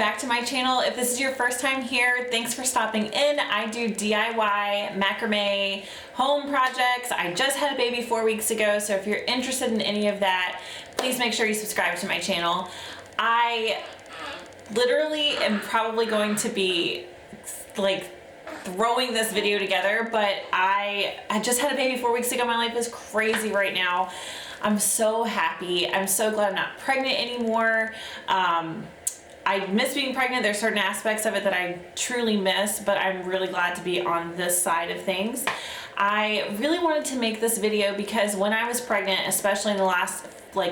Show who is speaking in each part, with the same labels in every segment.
Speaker 1: back to my channel. If this is your first time here, thanks for stopping in. I do DIY, macrame, home projects. I just had a baby 4 weeks ago, so if you're interested in any of that, please make sure you subscribe to my channel. I literally am probably going to be like throwing this video together, but I just had a baby 4 weeks ago. My life is crazy right now. I'm so happy. I'm so glad I'm not pregnant anymore. I miss being pregnant. There's certain aspects of it that I truly miss, but I'm really glad to be on this side of things. I really wanted to make this video because when I was pregnant, especially in the last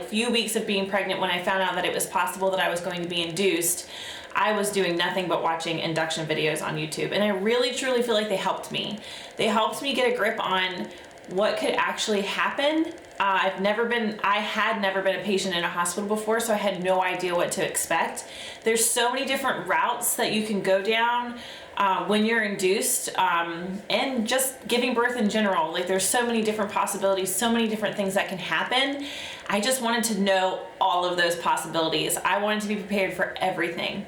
Speaker 1: few weeks of being pregnant, when I found out that it was possible that I was going to be induced, I was doing nothing but watching induction videos on YouTube, and I really truly feel like they helped me. They helped me get a grip on what could actually happen. I had never been a patient in a hospital before, so I had no idea what to expect. There's so many different routes that you can go down when you're induced, and just giving birth in general. Like, there's so many different possibilities, so many different things that can happen. I just wanted to know all of those possibilities. I wanted to be prepared for everything.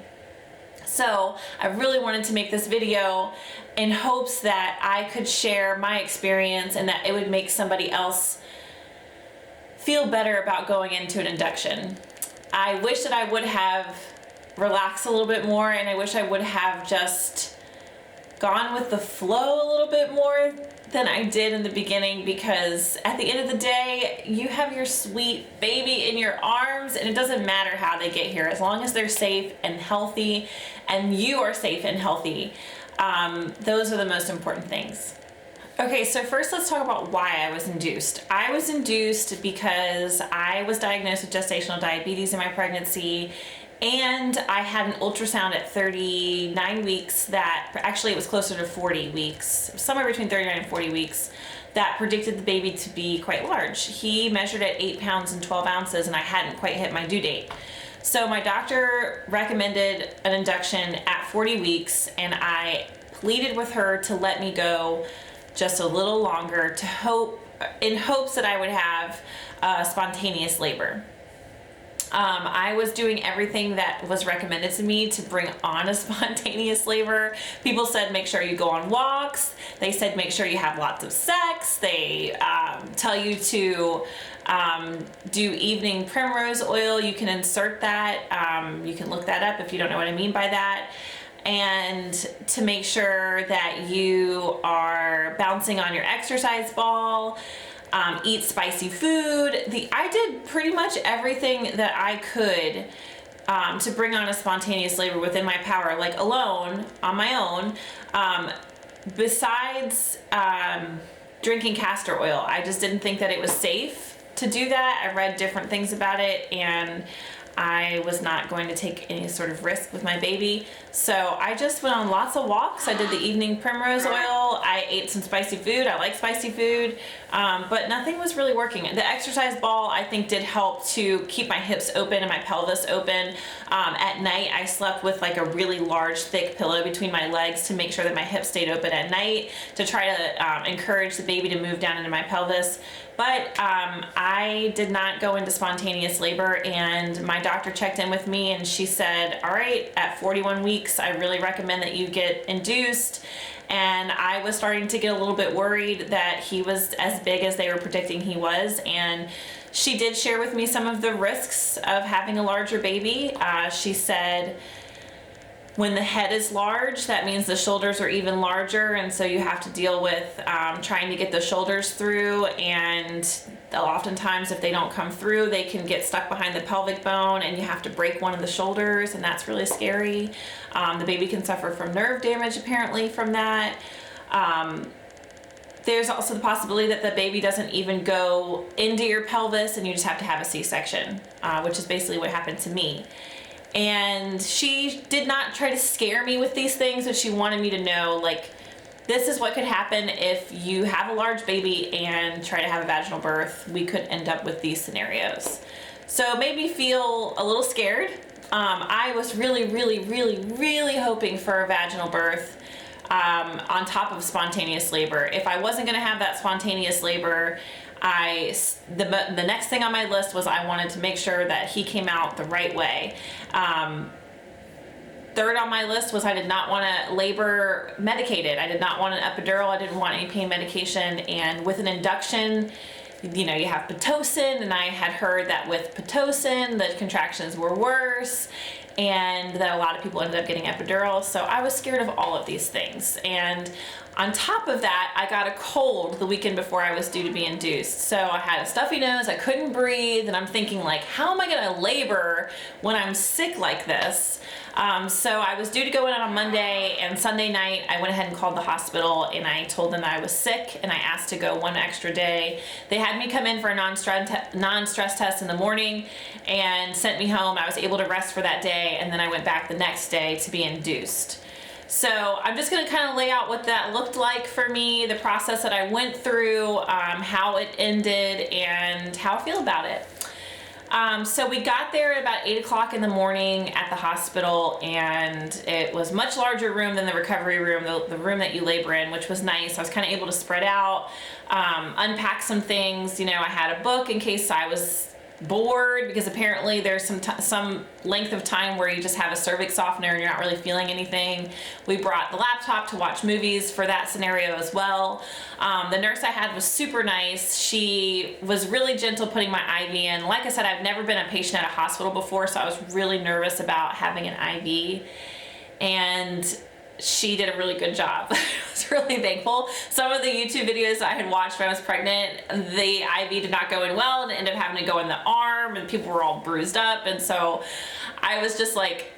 Speaker 1: So I really wanted to make this video in hopes that I could share my experience and that it would make somebody else feel better about going into an induction. I wish that I would have relaxed a little bit more, and I wish I would have just gone with the flow a little bit more than I did in the beginning, because at the end of the day, you have your sweet baby in your arms, and it doesn't matter how they get here, as long as they're safe and healthy and you are safe and healthy. Those are the most important things. Okay, so first let's talk about why I was induced. I was induced because I was diagnosed with gestational diabetes in my pregnancy, and I had an ultrasound at 39 weeks that, actually it was closer to 40 weeks, somewhere between 39 and 40 weeks, that predicted the baby to be quite large. He measured at 8 pounds and 12 ounces, and I hadn't quite hit my due date. So my doctor recommended an induction at 40 weeks, and I pleaded with her to let me go just a little longer in hopes that I would have spontaneous labor. I was doing everything that was recommended to me to bring on a spontaneous labor. People said make sure you go on walks. They said make sure you have lots of sex. They tell you to do evening primrose oil. You can insert that. You can look that up if you don't know what I mean by that. And to make sure that you are bouncing on your exercise ball. Eat spicy food. I did pretty much everything that I could to bring on a spontaneous labor within my power, like alone, on my own, besides drinking castor oil. I just didn't think that it was safe to do that. I read different things about it, and I was not going to take any sort of risk with my baby. So I just went on lots of walks. I did the evening primrose oil. I ate some spicy food. I like spicy food, but nothing was really working. The exercise ball, I think, did help to keep my hips open and my pelvis open. At night, I slept with like a really large, thick pillow between my legs to make sure that my hips stayed open at night, to try to encourage the baby to move down into my pelvis. But I did not go into spontaneous labor, and my doctor checked in with me, and she said, all right, at 41 weeks, I really recommend that you get induced. And I was starting to get a little bit worried that he was as big as they were predicting he was, and she did share with me some of the risks of having a larger baby. She said, when the head is large, that means the shoulders are even larger, and so you have to deal with trying to get the shoulders through, and oftentimes if they don't come through, they can get stuck behind the pelvic bone, and you have to break one of the shoulders, and that's really scary. The baby can suffer from nerve damage apparently from that. There's also the possibility that the baby doesn't even go into your pelvis, and you just have to have a C-section, which is basically what happened to me. And she did not try to scare me with these things, but she wanted me to know, like, this is what could happen if you have a large baby and try to have a vaginal birth. We could end up with these scenarios. So it made me feel a little scared. I was really hoping for a vaginal birth on top of spontaneous labor. If I wasn't going to have that spontaneous labor, the next thing on my list was I wanted to make sure that he came out the right way. third on my list was I did not want to labor medicated. I did not want an epidural. I didn't want any pain medication. And with an induction, you know, you have Pitocin, and I had heard that with Pitocin, the contractions were worse, and that a lot of people ended up getting epidurals. So I was scared of all of these things. And on top of that, I got a cold the weekend before I was due to be induced. So I had a stuffy nose, I couldn't breathe, and I'm thinking like, how am I gonna labor when I'm sick like this? So I was due to go in on Monday, and Sunday night I went ahead and called the hospital, and I told them that I was sick, and I asked to go one extra day. They had me come in for a non-stress test in the morning and sent me home. I was able to rest for that day, and then I went back the next day to be induced. So I'm just going to kind of lay out what that looked like for me, the process that I went through, how it ended, and how I feel about it. So we got there at about 8 o'clock in the morning at the hospital, and it was a much larger room than the recovery room, the room that you labor in, which was nice. I was kind of able to spread out, unpack some things. You know, I had a book in case I was bored, because apparently there's some length of time where you just have a cervix softener and you're not really feeling anything. We brought the laptop to watch movies for that scenario as well. The nurse I had was super nice. She was really gentle putting my IV in. Like I said, I've never been a patient at a hospital before, so I was really nervous about having an IV, and she did a really good job. I was really thankful. Some of the YouTube videos I had watched when I was pregnant, the IV did not go in well, and it ended up having to go in the arm, and people were all bruised up. And so I was just like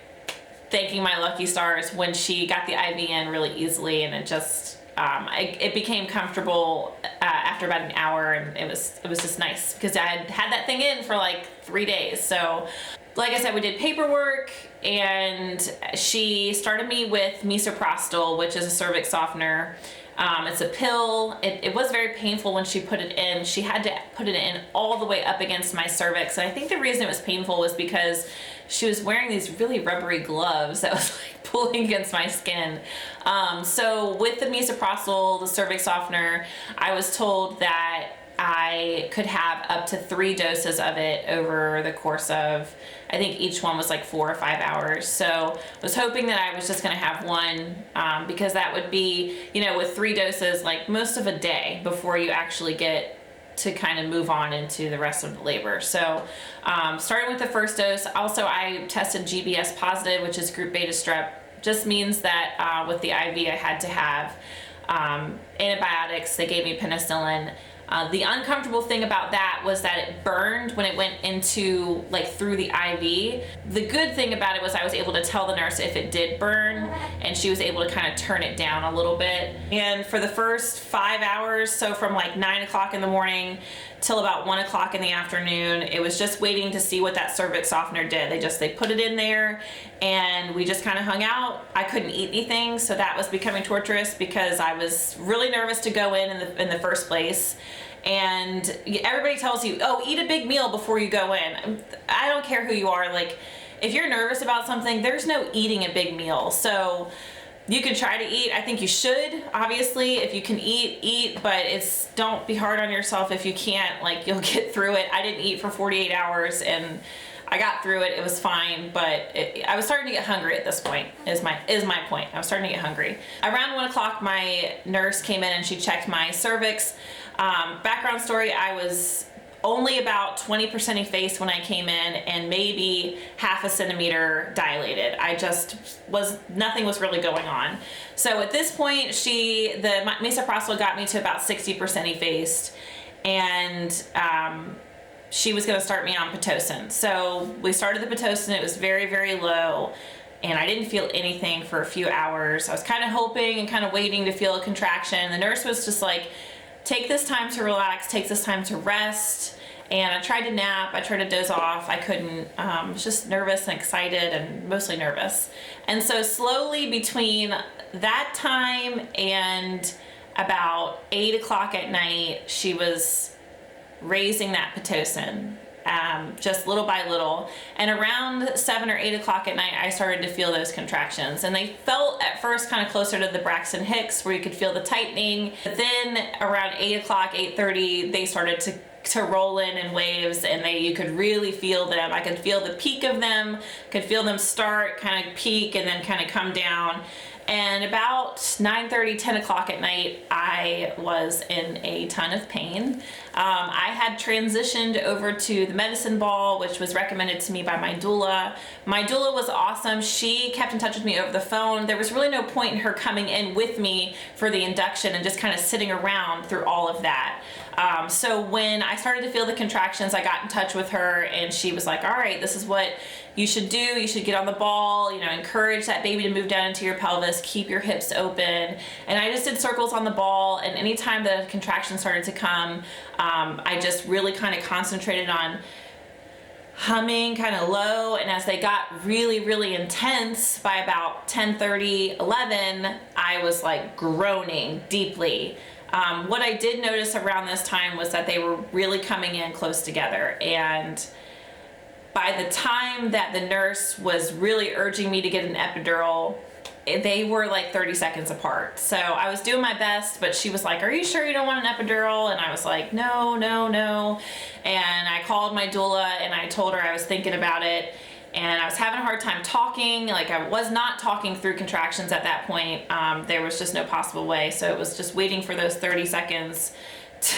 Speaker 1: thanking my lucky stars when she got the IV in really easily, and it just it became comfortable after about an hour, and it was just nice because I had that thing in for like 3 days. So like I said, we did paperwork, and she started me with misoprostol, which is a cervix softener. It's a pill. It was very painful when she put it in. She had to put it in all the way up against my cervix. And I think the reason it was painful was because she was wearing these really rubbery gloves that was like pulling against my skin. So with the misoprostol, the cervix softener, I was told that I could have up to 3 doses of it over the course of, I think each one was like 4 or 5 hours. So I was hoping that I was just gonna have one, because that would be, you know, with 3 doses, like most of a day before you actually get to kind of move on into the rest of the labor. So starting with the first dose, also I tested GBS positive, which is group beta strep. Just means that with the IV I had to have antibiotics. They gave me penicillin. The uncomfortable thing about that was that it burned when it went into, like, through the IV. The good thing about it was I was able to tell the nurse if it did burn, and she was able to kind of turn it down a little bit. And for the first 5 hours, so from like 9 o'clock in the morning till about 1 o'clock in the afternoon, it was just waiting to see what that cervix softener did. They put it in there, and we just kind of hung out. I couldn't eat anything, so that was becoming torturous because I was really nervous to go in the first place. And everybody tells you, oh, eat a big meal before you go in. I don't care who you are. Like, if you're nervous about something, there's no eating a big meal. So you can try to eat. I think you should, obviously. If you can eat, but don't be hard on yourself if you can't. Like, you'll get through it. I didn't eat for 48 hours, and I got through it. It was fine, but I was starting to get hungry at this point, is my point. I was starting to get hungry. Around 1 o'clock, my nurse came in and she checked my cervix. Background story, I was only about 20% effaced when I came in, and maybe half a centimeter dilated. Nothing was really going on. So at this point, the misoprostol got me to about 60% effaced, and she was gonna start me on Pitocin. So we started the Pitocin. It was very, very low, and I didn't feel anything for a few hours. I was kind of hoping and kind of waiting to feel a contraction. The nurse was just like, take this time to relax, take this time to rest. And I tried to nap, I tried to doze off, I couldn't. I was just nervous and excited, and mostly nervous. And so slowly between that time and about 8 o'clock at night, she was raising that Pitocin, just little by little. And around 7 or 8 o'clock at night, I started to feel those contractions. And they felt at first kind of closer to the Braxton Hicks, where you could feel the tightening. But then around 8 o'clock, 8:30, they started to to roll in waves, and you could really feel them. I could feel the peak of them, could feel them start, kind of peak, and then kind of come down. And about 9:30, 10 o'clock at night, I was in a ton of pain. I had transitioned over to the medicine ball, which was recommended to me by my doula. My doula was awesome. She kept in touch with me over the phone. There was really no point in her coming in with me for the induction and just kind of sitting around through all of that. So when I started to feel the contractions, I got in touch with her, and she was like, all right, this is what you should do. You should get on the ball, you know, encourage that baby to move down into your pelvis, keep your hips open. And I just did circles on the ball, and anytime the contraction started to come, I just really kind of concentrated on humming kind of low, and as they got really, really intense, by about 10:30, 11, I was like groaning deeply. What I did notice around this time was that they were really coming in close together, and by the time that the nurse was really urging me to get an epidural, they were like 30 seconds apart. So I was doing my best, but she was like, are you sure you don't want an epidural? And I was like, no. And I called my doula and I told her I was thinking about it, and I was having a hard time talking. Like, I was not talking through contractions at that point. There was just no possible way. So it was just waiting for those 30 seconds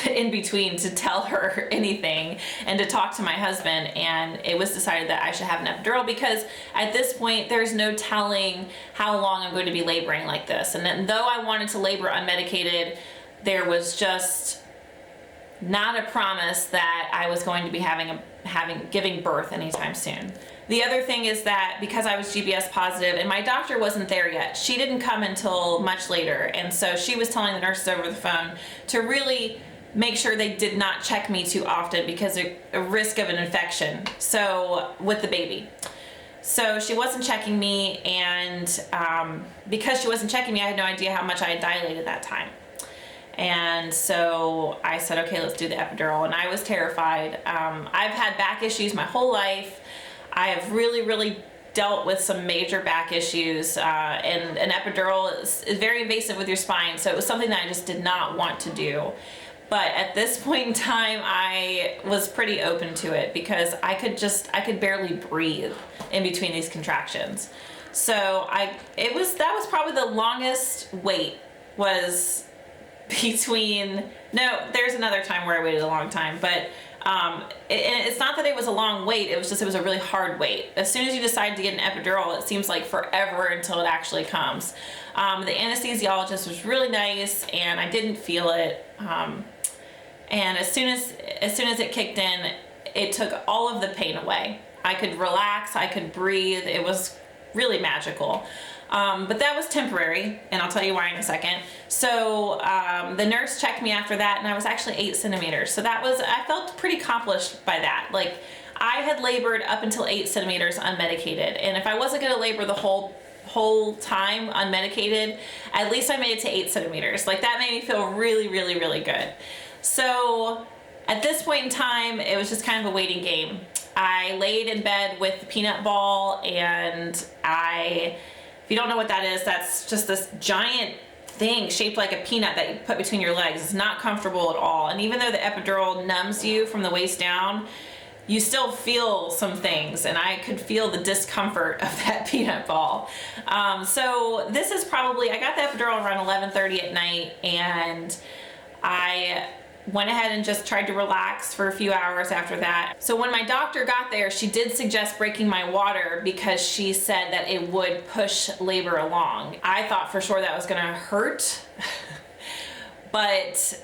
Speaker 1: in between to tell her anything and to talk to my husband. And it was decided that I should have an epidural, because at this point there's no telling how long I'm going to be laboring like this. And then, though I wanted to labor unmedicated, there was just not a promise that I was going to be giving birth anytime soon. The other thing is that because I was GBS positive and my doctor wasn't there yet, she didn't come until much later. And so she was telling the nurses over the phone to really make sure they did not check me too often, because of a risk of an infection, so with the baby. So she wasn't checking me, and because she wasn't checking me, I had no idea how much I had dilated that time. And so I said, okay, let's do the epidural. And I was terrified. I've had back issues my whole life. I have really dealt with some major back issues, and an epidural is very invasive with your spine, so it was something that I just did not want to do. But at this point in time, I was pretty open to it, because I could barely breathe in between these contractions. So that was probably the longest wait, was between, no, there's another time where I waited a long time, but it's not that it was a long wait, it was a really hard wait. As soon as you decide to get an epidural, it seems like forever until it actually comes. The anesthesiologist was really nice, and I didn't feel it. And as soon as it kicked in, it took all of the pain away. I could relax, I could breathe. It was really magical. But that was temporary, and I'll tell you why in a second. So the nurse checked me after that, and I was actually 8 centimeters. So I felt pretty accomplished by that. Like, I had labored up until 8 centimeters unmedicated, and if I wasn't gonna labor the whole time unmedicated, at least I made it to 8 centimeters. Like, that made me feel really good. So at this point in time, it was just kind of a waiting game. I laid in bed with the peanut ball, and if you don't know what that is, that's just this giant thing shaped like a peanut that you put between your legs. It's not comfortable at all. And even though the epidural numbs you from the waist down, you still feel some things, and I could feel the discomfort of that peanut ball. So this is I got the epidural around 11:30 at night, and I went ahead and just tried to relax for a few hours after that. So when my doctor got there, she did suggest breaking my water, because she said that it would push labor along. I thought for sure that was gonna hurt. But,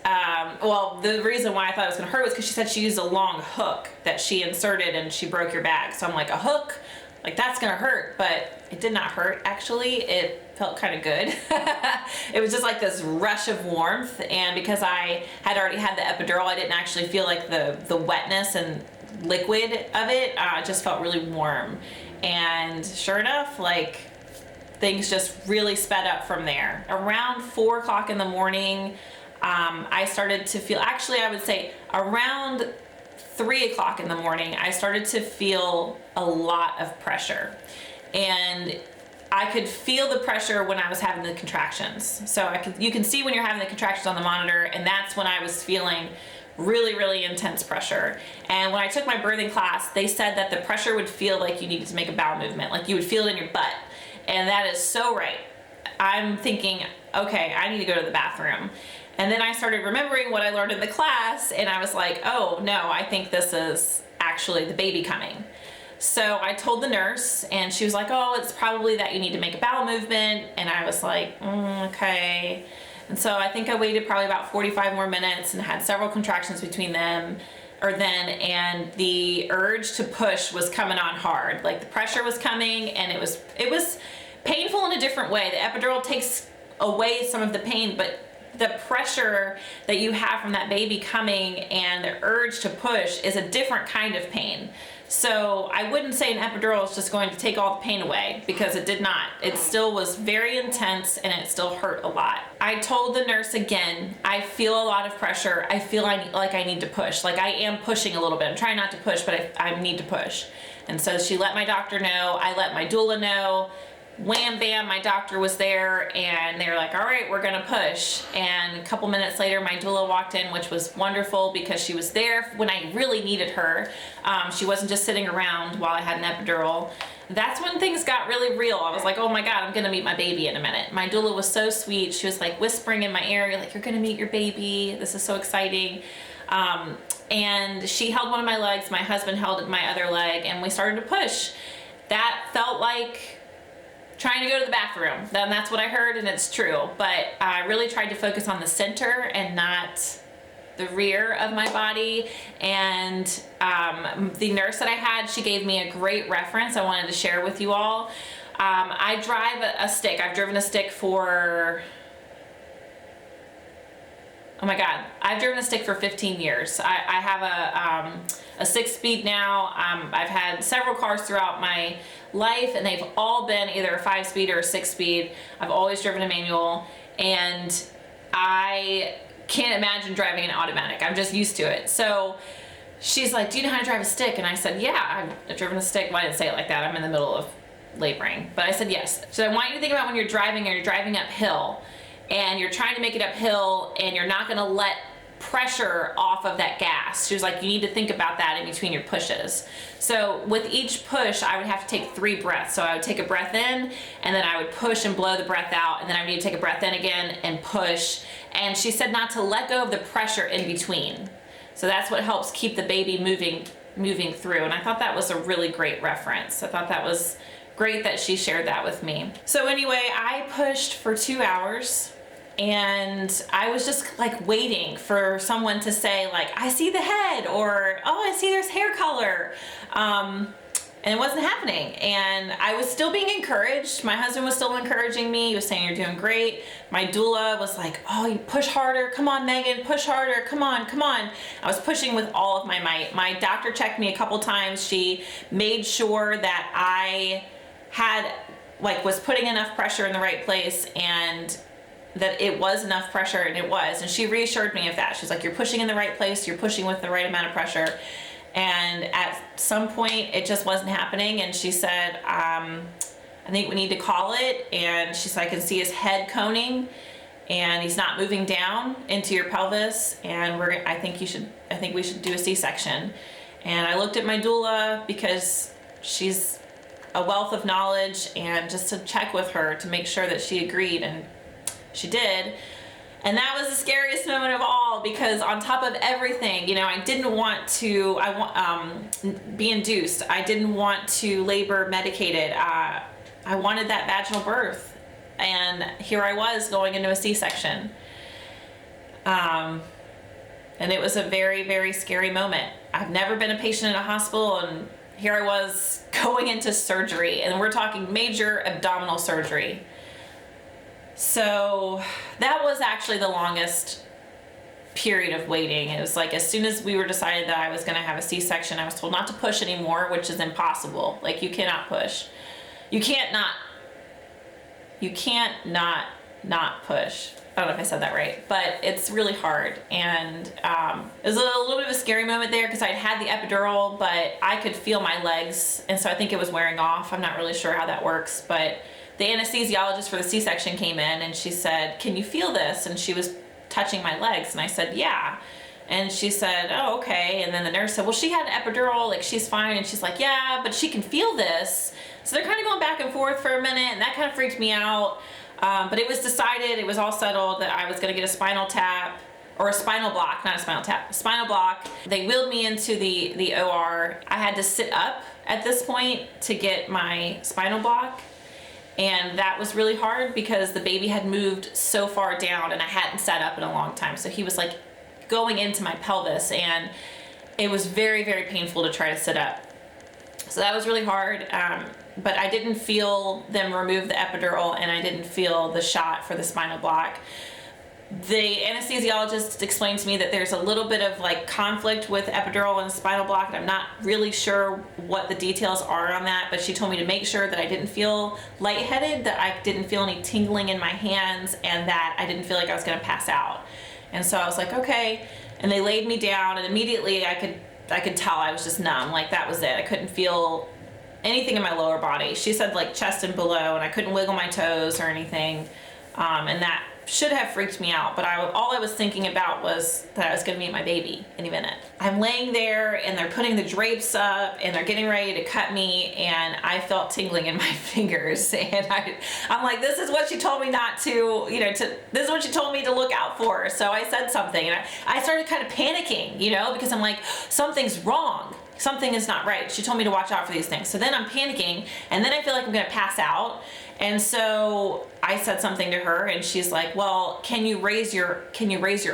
Speaker 1: the reason why I thought it was gonna hurt was because she said she used a long hook that she inserted and she broke your bag. So I'm like, a hook? Like, that's gonna hurt, but it did not hurt, actually. It felt kind of good. It was just like this rush of warmth, and because I had already had the epidural, I didn't actually feel like the wetness and liquid of it. It just felt really warm. And sure enough, like, things just really sped up from there. Around 4 o'clock in the morning, I started to feel, actually I would say around 3 o'clock in the morning, I started to feel a lot of pressure. And I could feel the pressure when I was having the contractions. So you can see when you're having the contractions on the monitor, and that's when I was feeling really, really intense pressure. And when I took my birthing class, they said that the pressure would feel like you needed to make a bowel movement, like you would feel it in your butt. And that is so right. I'm thinking, okay, I need to go to the bathroom. And then I started remembering what I learned in the class, and I was like, oh no, I think this is actually the baby coming. So I told the nurse, and she was like, oh, it's probably that you need to make a bowel movement. And I was like, okay. And so I think I waited probably about 45 more minutes and had several contractions between then, and the urge to push was coming on hard. Like the pressure was coming, and it was painful in a different way. The epidural takes away some of the pain, but the pressure that you have from that baby coming and the urge to push is a different kind of pain. So I wouldn't say an epidural is just going to take all the pain away, because it did not. It still was very intense, and it still hurt a lot. I told the nurse again, I feel a lot of pressure. I feel like I need to push. Like I am pushing a little bit. I'm trying not to push, but I need to push. And so she let my doctor know. I let my doula know. Wham bam, my doctor was there, and they were like, all right, we're gonna push. And a couple minutes later, my doula walked in, which was wonderful because she was there when I really needed her. She wasn't just sitting around while I had an epidural. That's when things got really real. I was like, oh my God, I'm gonna meet my baby in a minute. My doula was so sweet. She was like whispering in my ear, like, you're gonna meet your baby. This is so exciting. And she held one of my legs, my husband held my other leg, and we started to push. That felt like trying to go to the bathroom. Then that's what I heard, and it's true. But I really tried to focus on the center and not the rear of my body. And the nurse that I had, she gave me a great reference I wanted to share with you all. I drive a stick. I've driven a stick for, oh my God, I've driven a stick for 15 years. I have a 6-speed now. I've had several cars throughout my life, and they've all been either a 5-speed or a 6-speed. I've always driven a manual, and I can't imagine driving an automatic. I'm just used to it. So she's like, do you know how to drive a stick? And I said, yeah, I've driven a stick. Well, I didn't say it like that. I'm in the middle of laboring. But I said, yes. So I want you to think about when you're driving, and you're driving uphill, and you're trying to make it uphill, and you're not gonna let pressure off of that gas. She was like, you need to think about that in between your pushes. So with each push, I would have to take 3 breaths. So I would take a breath in, and then I would push and blow the breath out, and then I would need to take a breath in again and push. And she said not to let go of the pressure in between. So that's what helps keep the baby moving through. And I thought that was a really great reference. I thought that was great that she shared that with me. So anyway, I pushed for 2 hours. And I was just like waiting for someone to say like, I see the head, or, oh, I see there's hair color. And it wasn't happening. And I was still being encouraged. My husband was still encouraging me. He was saying, you're doing great. My doula was like, oh, you push harder. Come on, Megan, push harder. Come on, come on. I was pushing with all of my might. My doctor checked me a couple times. She made sure that I was putting enough pressure in the right place, and that it was enough pressure, and it was. And she reassured me of that. She's like, you're pushing in the right place, you're pushing with the right amount of pressure. And at some point, it just wasn't happening. And she said, I think we need to call it. And she's like, I can see his head coning, and he's not moving down into your pelvis. And I think we should do a C-section. And I looked at my doula, because she's a wealth of knowledge, and just to check with her to make sure that she agreed, and she did. And that was the scariest moment of all, because on top of everything, I didn't want to be induced. I didn't want to labor medicated. I wanted that vaginal birth, and here I was going into a C-section. And it was a very, very scary moment. I've never been a patient in a hospital, and here I was going into surgery, and we're talking major abdominal surgery. So that was actually the longest period of waiting. It was like, as soon as we were decided that I was going to have a C-section, I was told not to push anymore, which is impossible. Like, you cannot push. You can't not push. I don't know if I said that right, but it's really hard. And it was a little bit of a scary moment there, because I'd had the epidural, but I could feel my legs, and so I think it was wearing off. I'm not really sure how that works, but the anesthesiologist for the C-section came in, and she said, can you feel this? And she was touching my legs, and I said, yeah. And she said, oh, okay. And then the nurse said, well, she had an epidural, like she's fine. And she's like, yeah, but she can feel this. So they're kind of going back and forth for a minute, and that kind of freaked me out. But it was decided, it was all settled that I was gonna get a spinal tap, or a spinal block, not a spinal tap, a spinal block. They wheeled me into the OR. I had to sit up at this point to get my spinal block. And that was really hard because the baby had moved so far down and I hadn't sat up in a long time. So he was like going into my pelvis, and it was very, very painful to try to sit up. So that was really hard. But I didn't feel them remove the epidural, and I didn't feel the shot for the spinal block. The anesthesiologist explained to me that there's a little bit of like conflict with epidural and spinal block, and I'm not really sure what the details are on that, but she told me to make sure that I didn't feel lightheaded, that I didn't feel any tingling in my hands, and that I didn't feel like I was gonna pass out. And so I was like, okay. And they laid me down, and immediately I could tell I was just numb. Like that was it. I couldn't feel anything in my lower body. She said like chest and below, and I couldn't wiggle my toes or anything. And that should have freaked me out, but all I was thinking about was that I was gonna meet my baby any minute. I'm laying there, and they're putting the drapes up, and they're getting ready to cut me, and I felt tingling in my fingers, and I'm like, this is what she told me not to, this is what she told me to look out for. So I said something, and I started kind of panicking, because I'm like, something's wrong. Something is not right. She told me to watch out for these things. So then I'm panicking, and then I feel like I'm gonna pass out. And so I said something to her, and she's like, well, can you raise your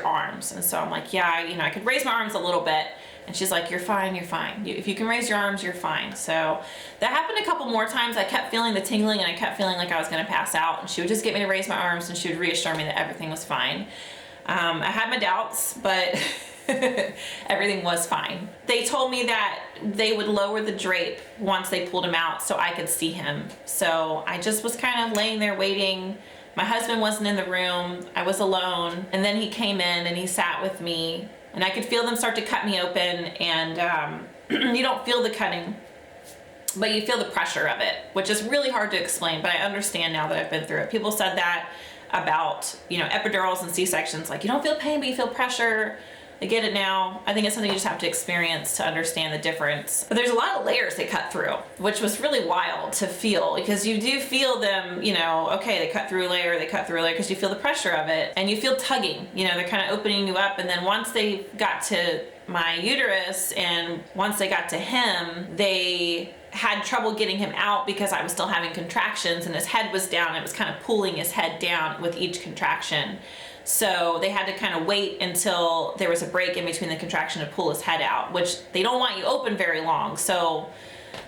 Speaker 1: arms? And so I'm like, yeah, I could raise my arms a little bit. And she's like, you're fine, you're fine. If you can raise your arms, you're fine. So that happened a couple more times. I kept feeling the tingling, and I kept feeling like I was gonna pass out. And she would just get me to raise my arms, and she would reassure me that everything was fine. I had my doubts, but everything was fine. They told me that they would lower the drape once they pulled him out so I could see him. So I just was kind of laying there waiting. My husband wasn't in the room. I was alone. And then he came in and he sat with me, and I could feel them start to cut me open, and you don't feel the cutting, but you feel the pressure of it, which is really hard to explain, but I understand now that I've been through it. People said that about, epidurals and C-sections, like you don't feel pain, but you feel pressure. I get it now. I think it's something you just have to experience to understand the difference. But there's a lot of layers they cut through, which was really wild to feel, because you do feel them, okay, they cut through a layer, because you feel the pressure of it, and you feel tugging, they're kind of opening you up. And then once they got to my uterus, and once they got to him, they had trouble getting him out because I was still having contractions, and his head was down. It was kind of pulling his head down with each contraction. So they had to kind of wait until there was a break in between the contraction to pull his head out, which they don't want you open very long. So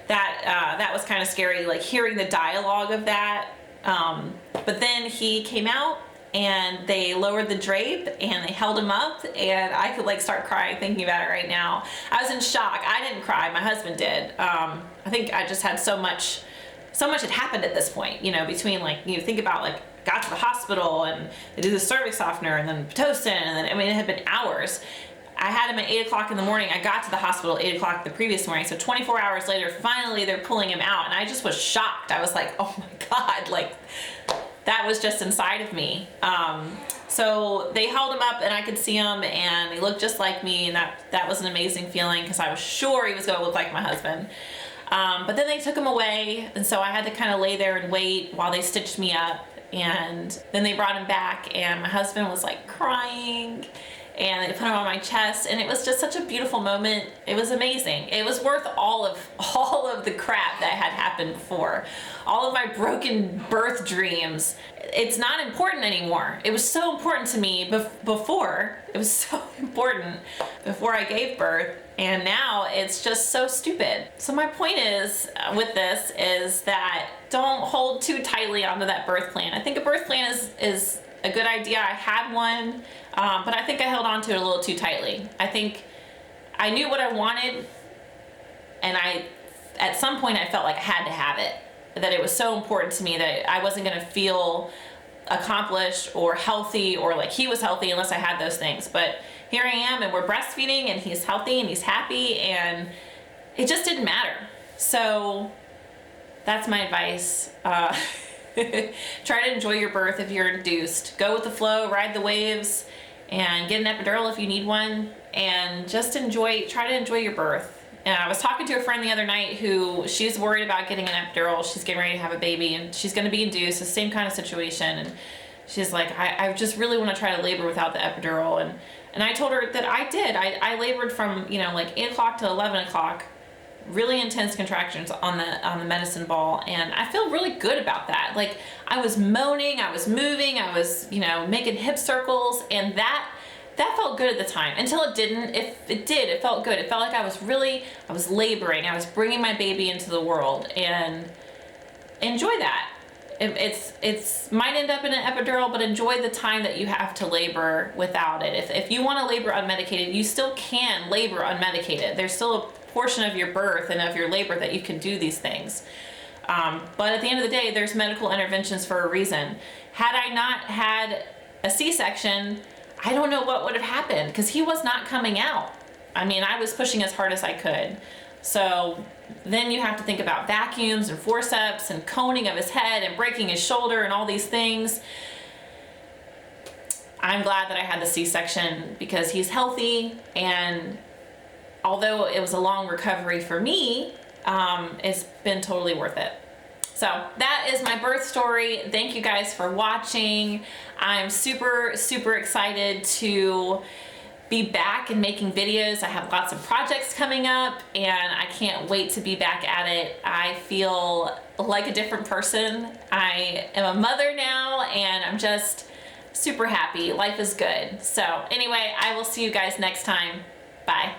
Speaker 1: that was kind of scary, like hearing the dialogue of that. But then he came out, and they lowered the drape, and they held him up, and I could like start crying thinking about it right now. I was in shock. I didn't cry, my husband did. I think I just had so much had happened at this point, between think about got to the hospital, and they did the cervix softener, and then Pitocin, and then, it had been hours. I had him at 8 o'clock in the morning. I got to the hospital at 8 o'clock the previous morning. So 24 hours later, finally they're pulling him out, and I just was shocked. I was like, oh my God, that was just inside of me. So they held him up, and I could see him, and he looked just like me, and that was an amazing feeling, because I was sure he was gonna look like my husband. But then they took him away, and so I had to kind of lay there and wait while they stitched me up. And then they brought him back, and my husband was crying, and they put him on my chest, and it was just such a beautiful moment. It was amazing. It was worth all of the crap that had happened before, all of my broken birth dreams. It's not important anymore. It was so important to me before. It was so important before I gave birth, and now it's just so stupid. So my point is with this is that don't hold too tightly onto that birth plan. I think a birth plan is a good idea. I had one, but I think I held on to it a little too tightly. I think I knew what I wanted, and at some point I felt like I had to have it, that it was so important to me that I wasn't gonna feel accomplished or healthy or like he was healthy unless I had those things. But here I am, and we're breastfeeding, and he's healthy and he's happy, and it just didn't matter. So that's my advice. Try to enjoy your birth if you're induced. Go with the flow, ride the waves, and get an epidural if you need one, and just try to enjoy your birth. And I was talking to a friend the other night who she's worried about getting an epidural. She's getting ready to have a baby and she's going to be induced, the same kind of situation. And she's like, I just really want to try to labor without the epidural. And I told her that I did. I labored from, you know, like 8 o'clock to 11 o'clock, really intense contractions on the medicine ball. And I feel really good about that. Like, I was moaning, I was moving, I was, you know, making hip circles, and that felt good at the time, until it didn't. If it did, it felt good. It felt like I was laboring. I was bringing my baby into the world, and enjoy that. It's might end up in an epidural, but enjoy the time that you have to labor without it. If you want to labor unmedicated, you still can labor unmedicated. There's still a portion of your birth and of your labor that you can do these things. But at the end of the day, there's medical interventions for a reason. Had I not had a C-section, I don't know what would have happened, because he was not coming out. I mean, I was pushing as hard as I could. So then you have to think about vacuums and forceps and coning of his head and breaking his shoulder and all these things. I'm glad that I had the C-section because he's healthy, and although it was a long recovery for me, it's been totally worth it. So that is my birth story. Thank you guys for watching. I'm super, super excited to be back and making videos. I have lots of projects coming up, and I can't wait to be back at it. I feel like a different person. I am a mother now, and I'm just super happy. Life is good. So anyway, I will see you guys next time. Bye.